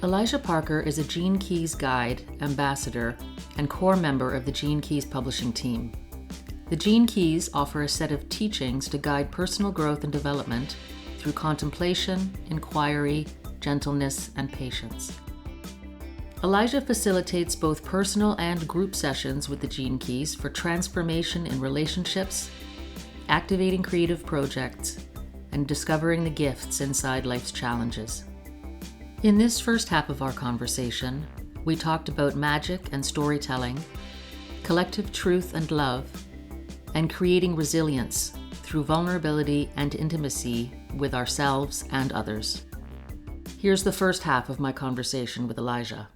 Elijah Parker is a Gene Keys guide, ambassador, and core member of the Gene Keys publishing team. The Gene Keys offer a set of teachings to guide personal growth and development through contemplation, inquiry, gentleness, and patience. Elijah facilitates both personal and group sessions with the Gene Keys for transformation in relationships, activating creative projects, and discovering the gifts inside life's challenges. In this first half of our conversation, we talked about magic and storytelling, collective truth and love, and creating resilience through vulnerability and intimacy with ourselves and others. Here's the first half of my conversation with Elijah.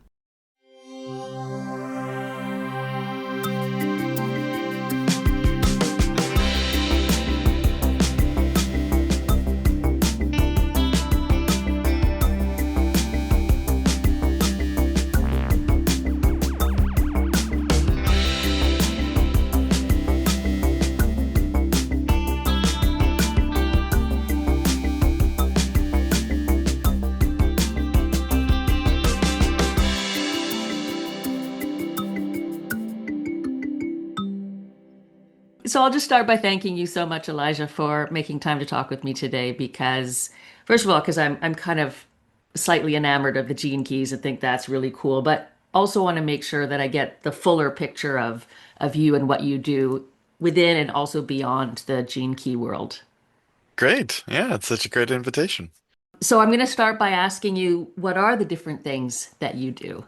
So I'll just start by thanking you so much, Elijah, for making time to talk with me today because, first of all, because I'm kind of slightly enamored of the Gene Keys and think that's really cool, but also want to make sure that I get the fuller picture of you and what you do within and also beyond the Gene Key world. Great. Yeah, it's such a great invitation. So I'm going to start by asking you, what are the different things that you do?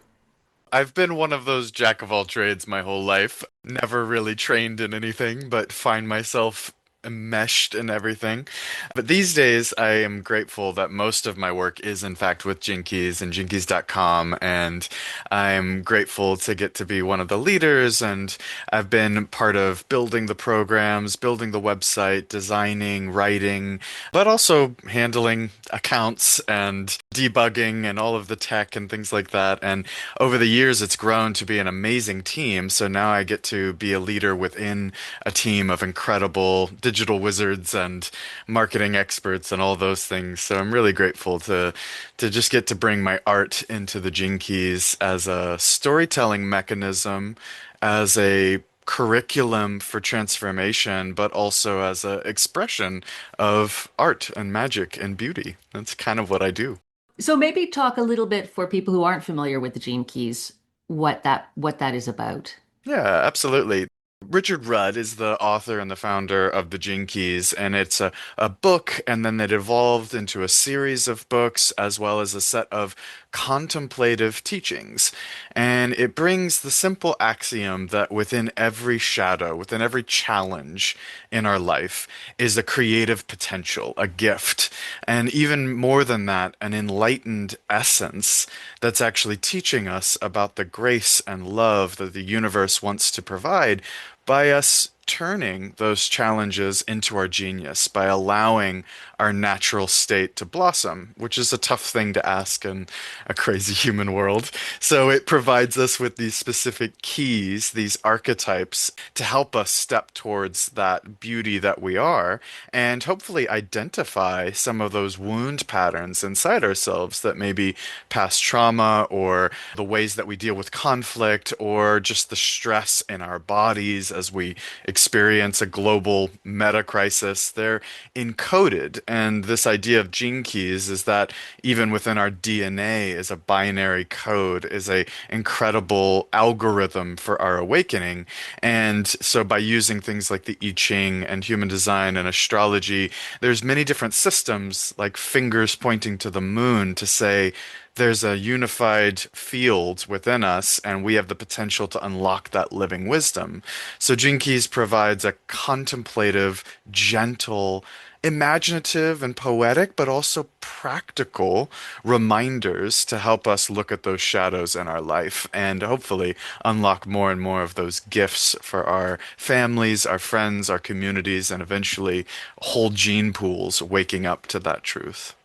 I've been one of those jack of all trades my whole life. Never really trained in anything, but find myself enmeshed in everything. But these days, I am grateful that most of my work is, in fact, with Jinkies and Jinkies.com. And I'm grateful to get to be one of the leaders. And I've been part of building the programs, building the website, designing, writing, but also handling accounts and debugging and all of the tech and things like that. And over the years, it's grown to be an amazing team. So now I get to be a leader within a team of incredible digital wizards and marketing experts and all those things. So I'm really grateful to just get to bring my art into the Gene Keys as a storytelling mechanism, as a curriculum for transformation, but also as an expression of art and magic and beauty. That's kind of what I do. So maybe talk a little bit for people who aren't familiar with the Gene Keys, what that is about. Yeah, absolutely. Richard Rudd is the author and the founder of the Gene Keys, and it's a book, and then it evolved into a series of books as well as a set of contemplative teachings. And it brings the simple axiom that within every shadow, within every challenge in our life, is a creative potential, a gift, and even more than that, an enlightened essence that's actually teaching us about the grace and love that the universe wants to provide by us turning those challenges into our genius, by allowing our natural state to blossom, which is a tough thing to ask in a crazy human world. So it provides us with these specific keys, these archetypes, to help us step towards that beauty that we are, and hopefully identify some of those wound patterns inside ourselves that may be past trauma or the ways that we deal with conflict or just the stress in our bodies as we experience a global meta crisis. They're encoded. And this idea of gene keys is that even within our DNA is a binary code, is a incredible algorithm for our awakening. And so by using things like the I Ching and human design and astrology, there's many different systems like fingers pointing to the moon to say, there's a unified field within us, and we have the potential to unlock that living wisdom. So Gene Keys provides a contemplative, gentle, imaginative, and poetic, but also practical reminders to help us look at those shadows in our life and hopefully unlock more and more of those gifts for our families, our friends, our communities, and eventually whole gene pools waking up to that truth.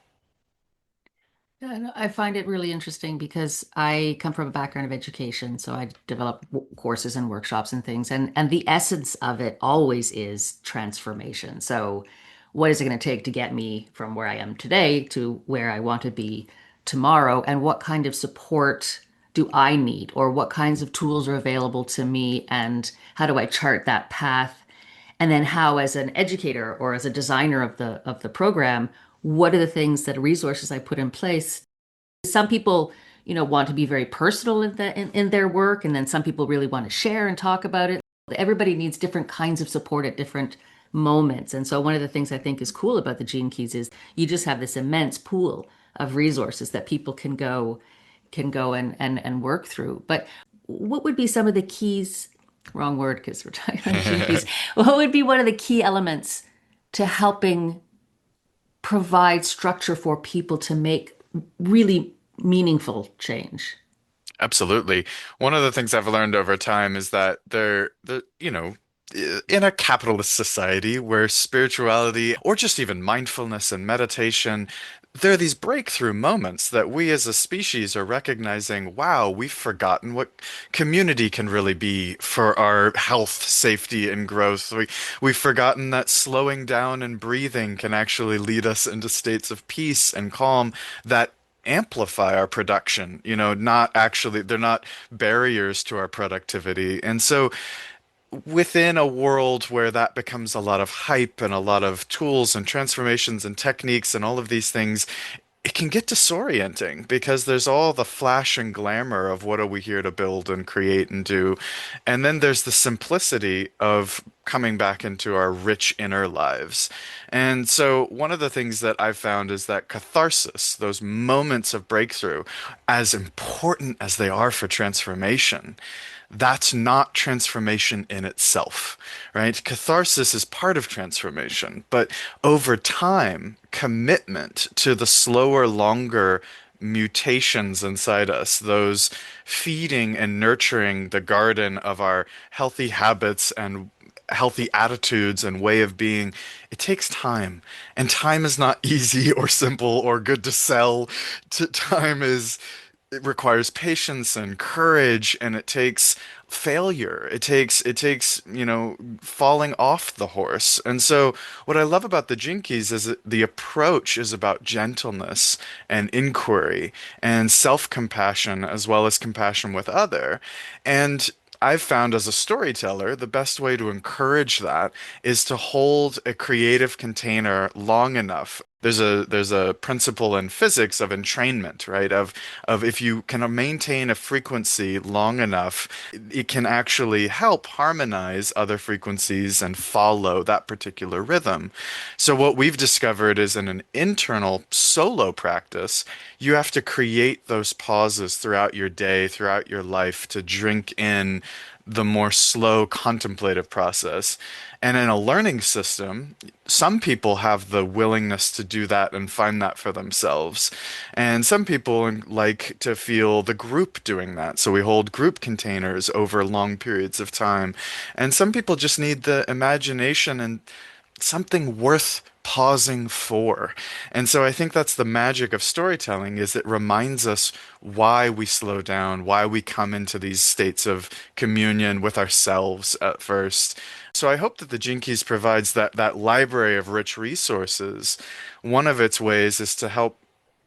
Yeah, and I find it really interesting because I come from a background of education, so I develop courses and workshops and things, and the essence of it always is transformation. So, what is it going to take to get me from where I am today to where I want to be tomorrow, and what kind of support do I need, or what kinds of tools are available to me, and how do I chart that path? And then how, as an educator or as a designer of the program, what are the things that resources I put in place? Some people, want to be very personal in their work, and then some people really want to share and talk about it. Everybody needs different kinds of support at different moments. And so one of the things I think is cool about the Gene Keys is you just have this immense pool of resources that people can go and work through. But what would be some of the keys? Wrong word because we're talking about Gene Keys. What would be one of the key elements to helping provide structure for people to make really meaningful change? Absolutely. One of the things I've learned over time is that in a capitalist society where spirituality or just even mindfulness and meditation, there are these breakthrough moments that we as a species are recognizing, wow, we've forgotten what community can really be for our health, safety, and growth. We've forgotten that slowing down and breathing can actually lead us into states of peace and calm that amplify our production, not actually, they're not barriers to our productivity. And so within a world where that becomes a lot of hype and a lot of tools and transformations and techniques and all of these things, it can get disorienting because there's all the flash and glamour of what are we here to build and create and do. And then there's the simplicity of coming back into our rich inner lives. And so one of the things that I've found is that catharsis, those moments of breakthrough, as important as they are for transformation, that's not transformation in itself, right? Catharsis is part of transformation, but over time, commitment to the slower, longer mutations inside us, those feeding and nurturing the garden of our healthy habits and healthy attitudes and way of being, it takes time. And time is not easy or simple or good to sell. Time is it requires patience and courage, and it takes failure. It takes falling off the horse. And so what I love about the Jinkies is that the approach is about gentleness and inquiry and self-compassion as well as compassion with other. And I've found as a storyteller, the best way to encourage that is to hold a creative container long enough. There's a principle in physics of entrainment, right? Of if you can maintain a frequency long enough, it can actually help harmonize other frequencies and follow that particular rhythm. So what we've discovered is in an internal solo practice, you have to create those pauses throughout your day, throughout your life to drink in the more slow contemplative process. And in a learning system, some people have the willingness to do that and find that for themselves. And some people like to feel the group doing that. So we hold group containers over long periods of time. And some people just need the imagination and something worth pausing for. And so I think that's the magic of storytelling is it reminds us why we slow down, why we come into these states of communion with ourselves at first. So I hope that the Jinkies provides that library of rich resources. One of its ways is to help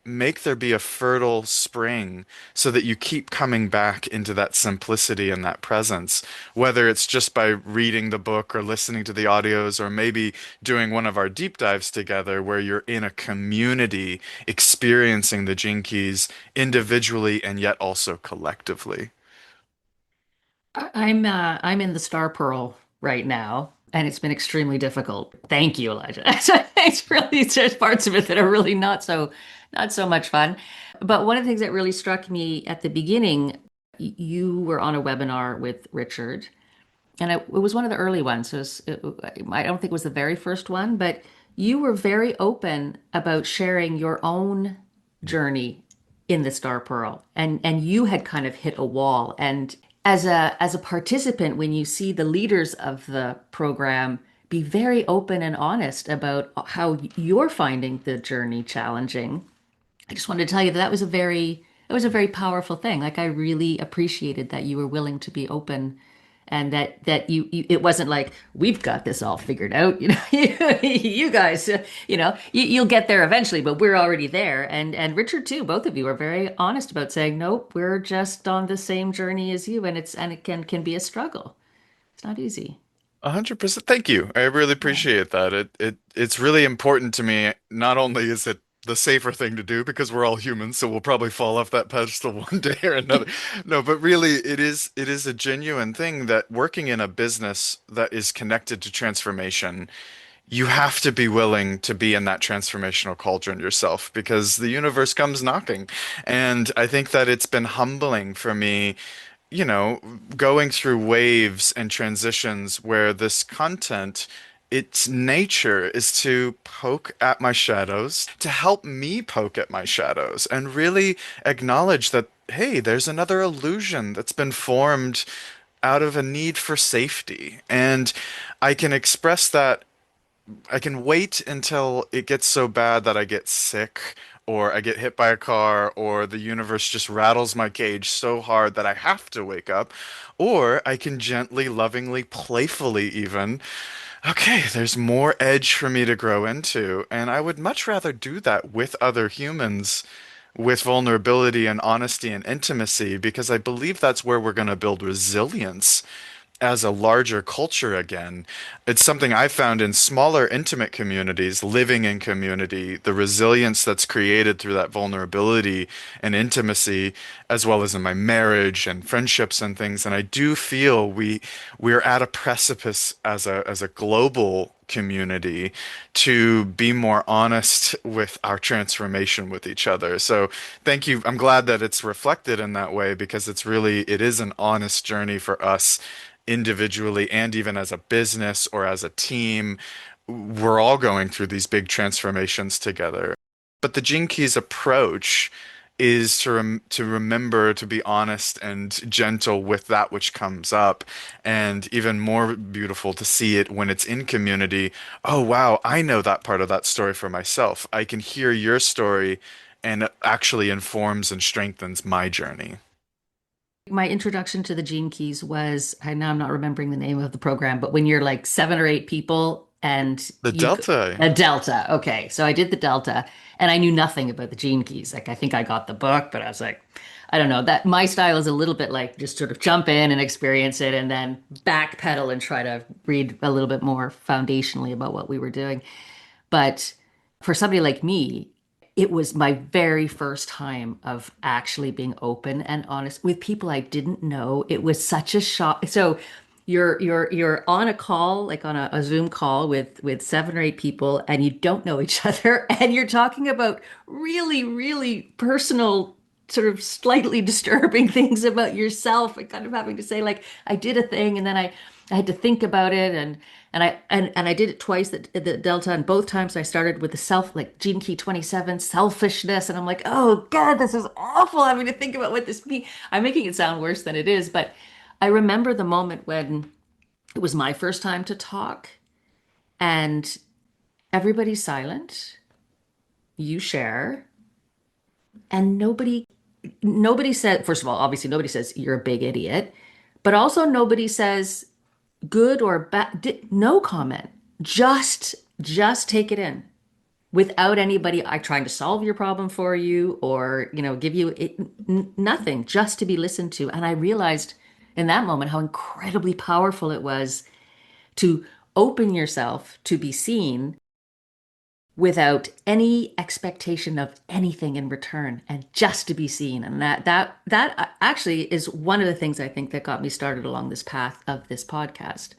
make there be a fertile spring so that you keep coming back into that simplicity and that presence, whether it's just by reading the book or listening to the audios or maybe doing one of our deep dives together where you're in a community experiencing the Gene Keys individually and yet also collectively. I'm in the Star Pearl right now, and it's been extremely difficult. Thank you, Elijah. There's parts of it that are really not so much fun. But one of the things that really struck me at the beginning, you were on a webinar with Richard, and it was one of the early ones. I don't think it was the very first one, but you were very open about sharing your own journey in the Star Pearl, and you had kind of hit a wall. And as a participant, when you see the leaders of the program be very open and honest about how you're finding the journey challenging, I just wanted to tell you that that was a very powerful thing. Like I really appreciated that you were willing to be open and that it wasn't like we've got this all figured out, you know. You guys, you'll get there eventually, but we're already there. And Richard too, both of you are very honest about saying, nope, we're just on the same journey as you, and it can be a struggle. It's not easy. 100%. Thank you. I really Yeah. appreciate that. It's really important to me. Not only is it the safer thing to do because we're all humans, so we'll probably fall off that pedestal one day or another. No, but really it is a genuine thing that working in a business that is connected to transformation, you have to be willing to be in that transformational cauldron yourself because the universe comes knocking. And I think that it's been humbling for me, you know, going through waves and transitions where this content, its nature is to poke at my shadows, to help me poke at my shadows, and really acknowledge that, hey, there's another illusion that's been formed out of a need for safety. And I can express that. I can wait until it gets so bad that I get sick or I get hit by a car or the universe just rattles my cage so hard that I have to wake up. Or I can gently, lovingly, playfully even, okay, there's more edge for me to grow into. And I would much rather do that with other humans with vulnerability and honesty and intimacy because I believe that's where we're going to build resilience as a larger culture again. It's something I found in smaller, intimate communities, living in community, the resilience that's created through that vulnerability and intimacy, as well as in my marriage and friendships and things. And I do feel we're at a precipice as a global community to be more honest with our transformation with each other. So thank you. I'm glad that it's reflected in that way because it is an honest journey for us individually and even as a business or as a team. We're all going through these big transformations together. But the Gene Keys approach is to remember to be honest and gentle with that which comes up, and even more beautiful to see it when it's in community. Oh, wow, I know that part of that story for myself. I can hear your story, and it actually informs and strengthens my journey. My introduction to the Gene Keys was, I know I'm not remembering the name of the program, but when you're like 7 or 8 people and The Delta. a Delta. Okay. So I did the Delta and I knew nothing about the Gene Keys. Like I think I got the book, but I was like, I don't know, that my style is a little bit like just sort of jump in and experience it and then backpedal and try to read a little bit more foundationally about what we were doing. But for somebody like me, it was my very first time of actually being open and honest with people I didn't know. It was such a shock. So you're on a call, like on a Zoom call with 7 or 8 people, and you don't know each other, and you're talking about really, really personal, sort of slightly disturbing things about yourself, and kind of having to say, like, I did a thing, and then I had to think about it, and I did it twice at the Delta, and both times I started with the self, like Gene Key 27, selfishness, and I'm like, oh God, this is awful having to think about what this means. I'm making it sound worse than it is, but I remember the moment when it was my first time to talk, and everybody's silent. You share, and nobody said, first of all, obviously nobody says you're a big idiot, but also nobody says good or bad, no comment. Just take it in without anybody trying to solve your problem for you or, give you nothing, just to be listened to. And I realized in that moment how incredibly powerful it was to open yourself to be seen without any expectation of anything in return and just to be seen. And that actually is one of the things I think that got me started along this path of this podcast,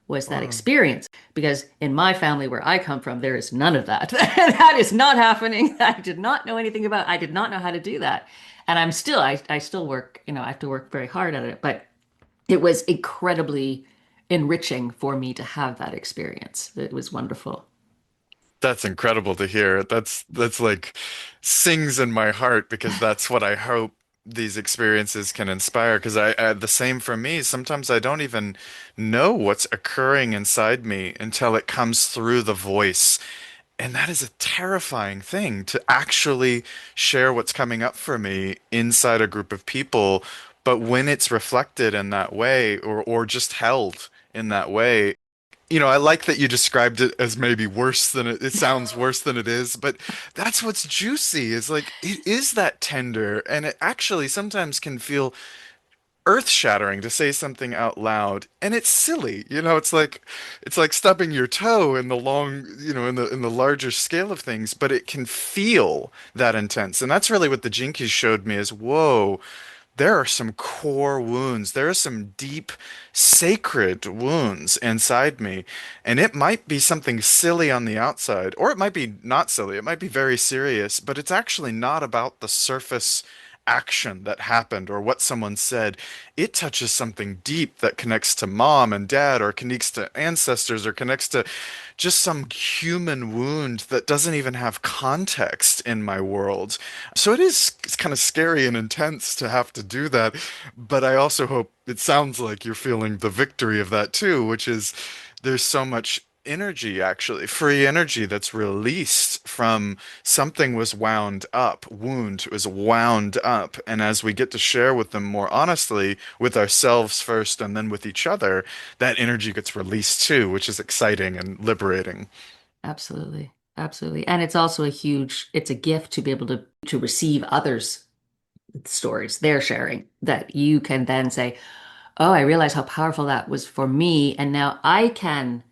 was that Wow. experience. Because in my family where I come from, there is none of that. That is not happening. I did not know anything about, I did not know how to do that. And I still work, I have to work very hard at it, but it was incredibly enriching for me to have that experience. It was wonderful. That's incredible to hear. That's like sings in my heart because that's what I hope these experiences can inspire. Because the same for me. Sometimes I don't even know what's occurring inside me until it comes through the voice. And that is a terrifying thing to actually share what's coming up for me inside a group of people But when it's reflected in that way, or just held in that way, I like that you described it as maybe worse than it sounds worse than it is, but that's what's juicy is like it is that tender, and it actually sometimes can feel earth-shattering to say something out loud, and it's silly. It's like stubbing your toe in the long, in the larger scale of things, but it can feel that intense. And that's really what the Jinkies showed me is, whoa, there are some core wounds. There are some deep, sacred wounds inside me. And it might be something silly on the outside, or it might be not silly. It might be very serious, but it's actually not about the surface action that happened or what someone said. It touches something deep that connects to mom and dad, or connects to ancestors, or connects to just some human wound that doesn't even have context in my world. So it's kind of scary and intense to have to do that, but I also hope it sounds like you're feeling the victory of that too, which is there's so much energy, actually, free energy that's released from something was wound up, wound was wound up. And as we get to share with them more honestly, with ourselves first and then with each other, that energy gets released too, which is exciting and liberating. Absolutely. Absolutely. And it's also it's a gift to be able to receive others' stories, their sharing, that you can then say, oh, I realize how powerful that was for me. And now I can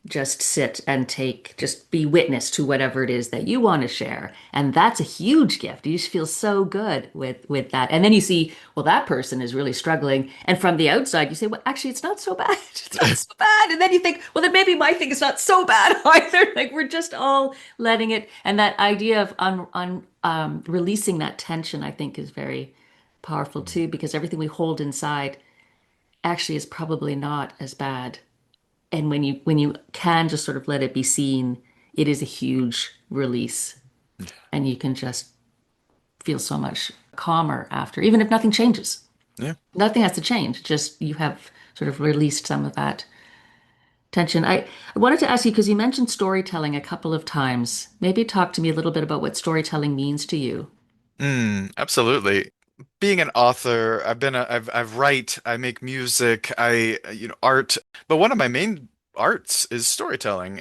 just sit and just be witness to whatever it is that you want to share. And that's a huge gift. You just feel so good with that. And then you see, well, that person is really struggling. And from the outside, you say, well, actually, it's not so bad. It's not so bad. And then you think, well, then maybe my thing is not so bad either. Like we're just all letting it. And that idea of releasing that tension, I think, is very powerful too, because everything we hold inside actually is probably not as bad. And when you can just sort of let it be seen, it is a huge release, and you can just feel so much calmer after, even if nothing changes. Yeah. Nothing has to change, just you have sort of released some of that tension. I wanted to ask you, because you mentioned storytelling a couple of times. Maybe talk to me a little bit about what storytelling means to you. Absolutely. Being an author, I've write, I make music, art, but one of my main arts is storytelling.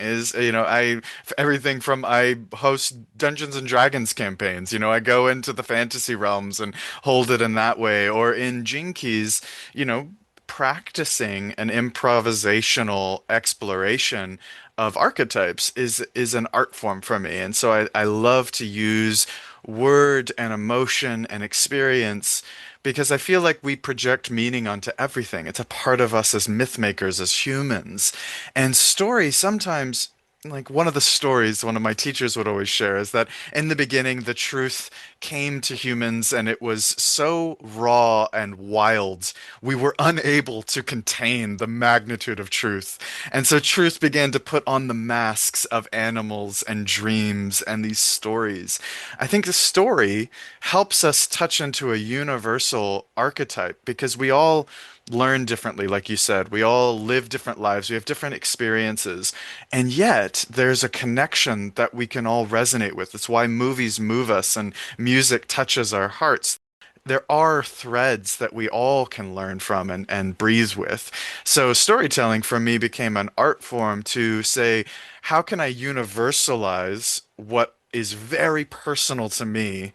Everything from I host Dungeons and Dragons campaigns. I go into the fantasy realms and hold it in that way, or in Jinkies, you know, practicing an improvisational exploration of archetypes is an art form for me. And so I love to use word and emotion and experience because I feel like we project meaning onto everything. It's a part of us as myth makers, as humans. And story sometimes, like one of the stories one of my teachers would always share is that in the beginning, the truth came to humans and it was so raw and wild, we were unable to contain the magnitude of truth. And so truth began to put on the masks of animals and dreams and these stories. I think the story helps us touch into a universal archetype because we all learn differently, like you said. We all live different lives. We have different experiences. And yet, there's a connection that we can all resonate with. It's why movies move us and music touches our hearts. There are threads that we all can learn from and breathe with. So, storytelling for me became an art form to say, how can I universalize what is very personal to me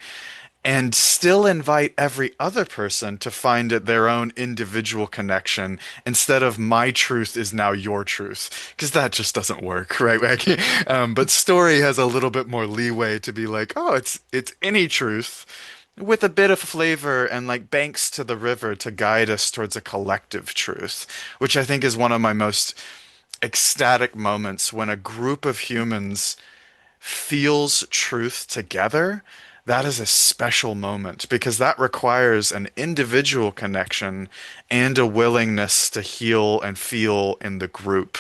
and still invite every other person to find it their own individual connection instead of my truth is now your truth because that just doesn't work, right? But story has a little bit more leeway to be like, oh, it's any truth with a bit of flavor and like banks to the river to guide us towards a collective truth, which I think is one of my most ecstatic moments when a group of humans feels truth together, that is a special moment because that requires an individual connection and a willingness to heal and feel in the group.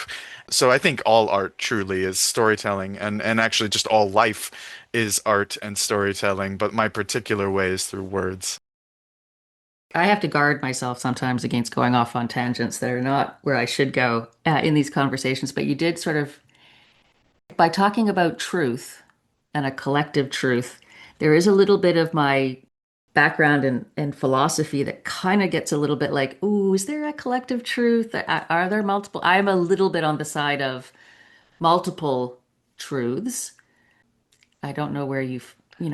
So I think all art truly is storytelling and actually just all life is art and storytelling, but my particular way is through words. I have to guard myself sometimes against going off on tangents that are not where I should go in these conversations. But you did sort of, by talking about truth and a collective truth, there is a little bit of my background in philosophy that kind of gets a little bit like, ooh, is there a collective truth? Are there multiple? I'm a little bit on the side of multiple truths. I don't know where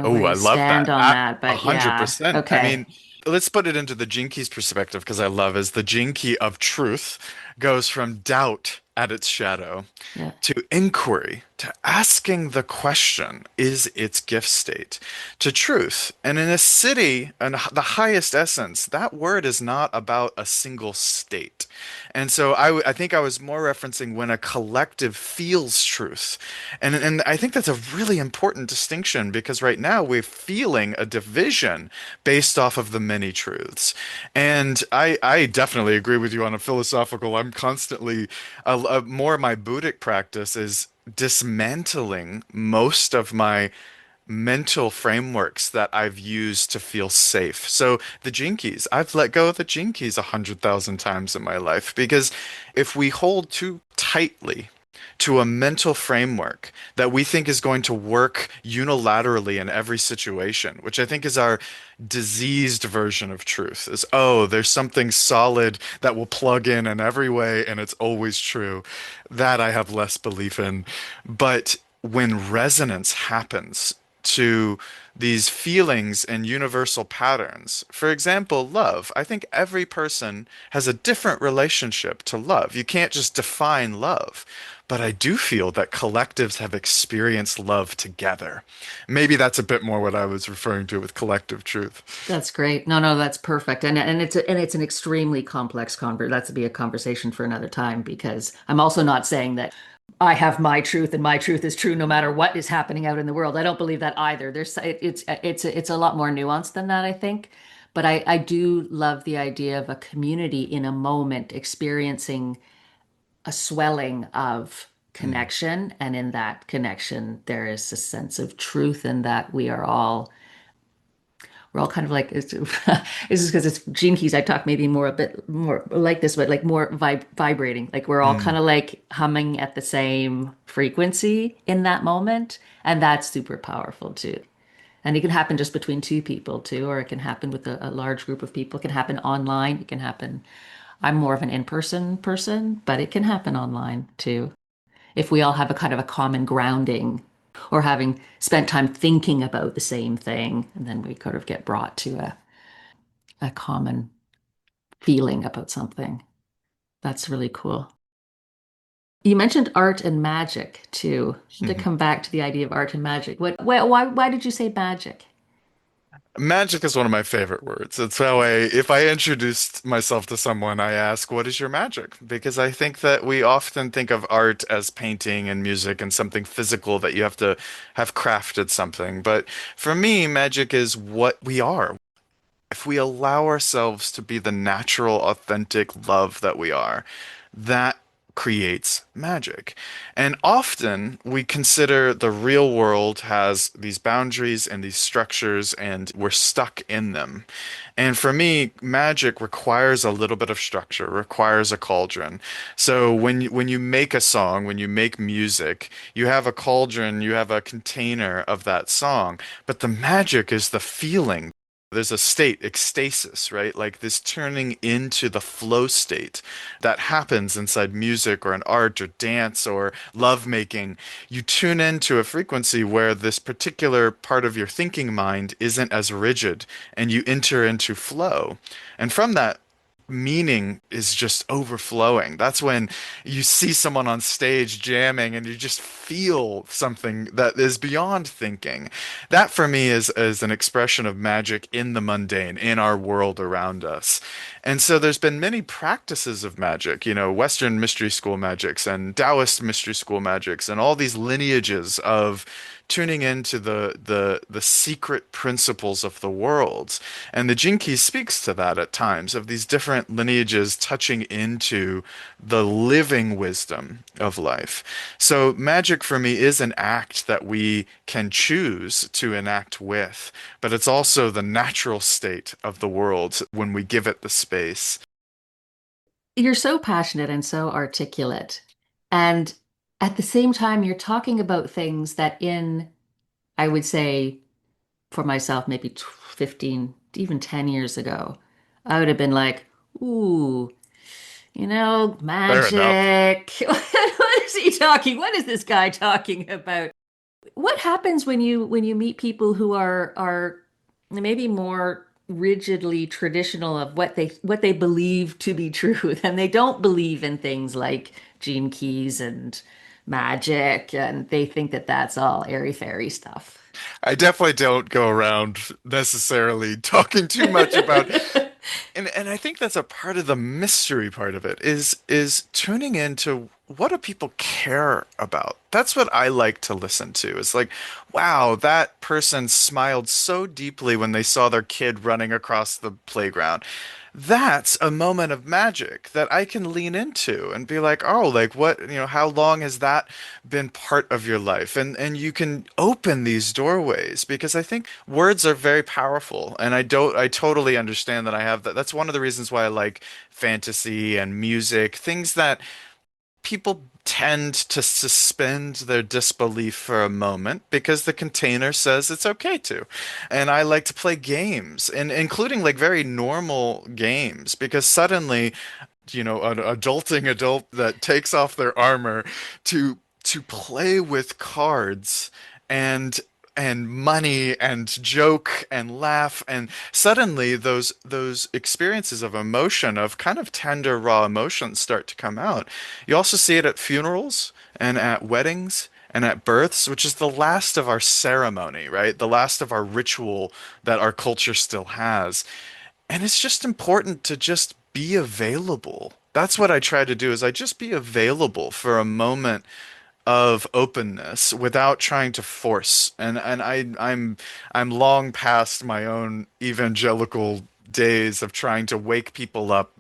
Oh, you I love stand that. on that, A but hundred yeah, percent. I okay. mean, let's put it into the Gene Keys perspective because I love is the Gene Key of truth goes from doubt at its shadow Yeah. to inquiry, to asking the question, is its gift state, to truth. And in a city, and the highest essence, that word is not about a single state. And so I think I was more referencing when a collective feels truth. And I think that's a really important distinction because right now we're feeling a division based off of the many truths. And I definitely agree with you on a philosophical. I'm constantly, more of my Buddhic practice is dismantling most of my mental frameworks that I've used to feel safe. So the gene keys, I've let go of the gene keys 100,000 times in my life because if we hold too tightly to a mental framework that we think is going to work unilaterally in every situation, which I think is our diseased version of truth, is, oh, there's something solid that will plug in every way and it's always true. That I have less belief in. But when resonance happens to these feelings and universal patterns. For example, love. I think every person has a different relationship to love. You can't just define love. But I do feel that collectives have experienced love together. Maybe that's a bit more what I was referring to with collective truth. That's great. No, no, that's perfect. And it's an extremely complex That's to be a conversation for another time because I'm also not saying that I have my truth and my truth is true no matter what is happening out in the world. I don't believe that either. It's a lot more nuanced than that, I think. But I do love the idea of a community in a moment experiencing a swelling of Mm. connection, and in that connection there is a sense of truth and that we're all kind of like this is because it's Gene Keys. I talk maybe more a bit more like this, but like more vibrating. Like we're all kind Mm. of like humming at the same frequency in that moment, and that's super powerful too. And it can happen just between two people too, or it can happen with a large group of people. It can happen online. It can happen. I'm more of an in-person person, but it can happen online too if we all have a kind of a common grounding or having spent time thinking about the same thing, and then we kind of get brought to a common feeling about something. That's really cool. You mentioned art and magic too. To come back to the idea of art and magic, why did you say magic? Magic is one of my favorite words. It's how if I introduced myself to someone, I ask, what is your magic? Because I think that we often think of art as painting and music and something physical that you have to have crafted something. But for me, magic is what we are. If we allow ourselves to be the natural, authentic love that we are, that creates magic. And often we consider the real world has these boundaries and these structures, and we're stuck in them. And for me, magic requires a little bit of structure, requires a cauldron. So when you make a song, when you make music, you have a cauldron, you have a container of that song, but the magic is the feeling. There's a state, ecstasis, right? Like this turning into the flow state that happens inside music or in art or dance or lovemaking. You tune into a frequency where this particular part of your thinking mind isn't as rigid and you enter into flow. And from that, meaning is just overflowing. That's when you see someone on stage jamming and you just feel something that is beyond thinking. That for me is an expression of magic in the mundane, in our world around us. And so there's been many practices of magic, Western mystery school magics and Taoist mystery school magics and all these lineages of tuning into the secret principles of the world. And the Jinki speaks to that at times, of these different lineages touching into the living wisdom of life. So magic for me is an act that we can choose to enact with, but it's also the natural state of the world when we give it the space. You're so passionate and so articulate. And at the same time, you're talking about things that I would say, for myself, maybe 15 even 10 years ago, I would have been like, ooh, Fair enough. magic. What is he talking? What is this guy talking about? What happens when you meet people who are maybe more rigidly traditional of what they believe to be truth, and they don't believe in things like gene keys and magic, and they think that that's all airy fairy stuff. I definitely don't go around necessarily talking too much about. And I think that's a part of the mystery part of it is tuning into what do people care about? That's what I like to listen to. It's like, wow, that person smiled so deeply when they saw their kid running across the playground. That's a moment of magic that I can lean into and be like, oh, like what, how long has that been part of your life? And you can open these doorways because I think words are very powerful. And I totally understand that I have that. That's one of the reasons why I like fantasy and music, things that people tend to suspend their disbelief for a moment because the container says it's okay to. And I like to play games, and including like very normal games, because suddenly, an adulting adult that takes off their armor to play with cards and money and joke and laugh, and suddenly those experiences of emotion, of kind of tender raw emotions, start to come out. You also see it at funerals and at weddings and at births, which is the last of our ceremony, right? The last of our ritual that our culture still has. And it's just important to just be available. That's what I try to do, is I just be available for a moment of openness without trying to force. I'm long past my own evangelical days of trying to wake people up.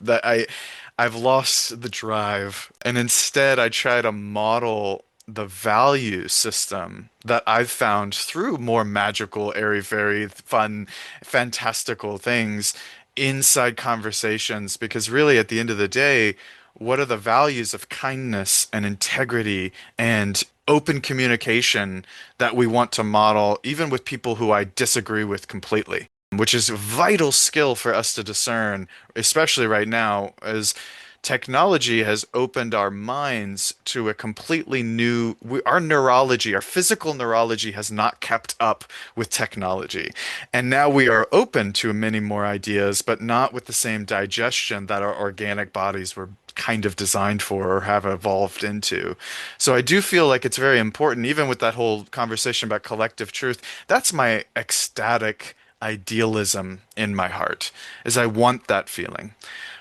I've lost the drive, and instead I try to model the value system that I've found through more magical, airy-fairy, fun, fantastical things inside conversations, because really at the end of the day, what are the values of kindness and integrity and open communication that we want to model, even with people who I disagree with completely, which is a vital skill for us to discern, especially right now, as technology has opened our minds to a completely new, our neurology, our physical neurology has not kept up with technology. And now we are open to many more ideas, but not with the same digestion that our organic bodies were kind of designed for or have evolved into. So I do feel like it's very important, even with that whole conversation about collective truth. That's my ecstatic idealism in my heart, is I want that feeling.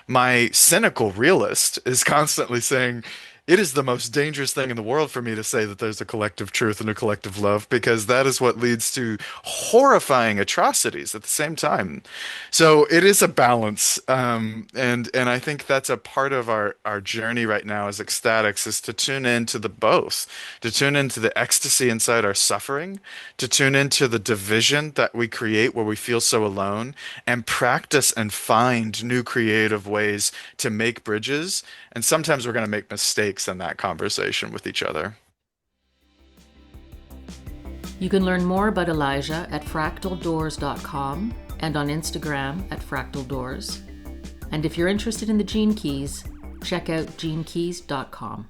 My cynical realist is constantly saying it is the most dangerous thing in the world for me to say that there's a collective truth and a collective love, because that is what leads to horrifying atrocities at the same time. So it is a balance, and I think that's a part of our journey right now as ecstatics, is to tune into the both, to tune into the ecstasy inside our suffering, to tune into the division that we create where we feel so alone, and practice and find new creative ways to make bridges. And sometimes we're going to make mistakes in that conversation with each other. You can learn more about Elijah at fractaldoors.com and on Instagram at fractaldoors. And if you're interested in the Gene Keys, check out genekeys.com.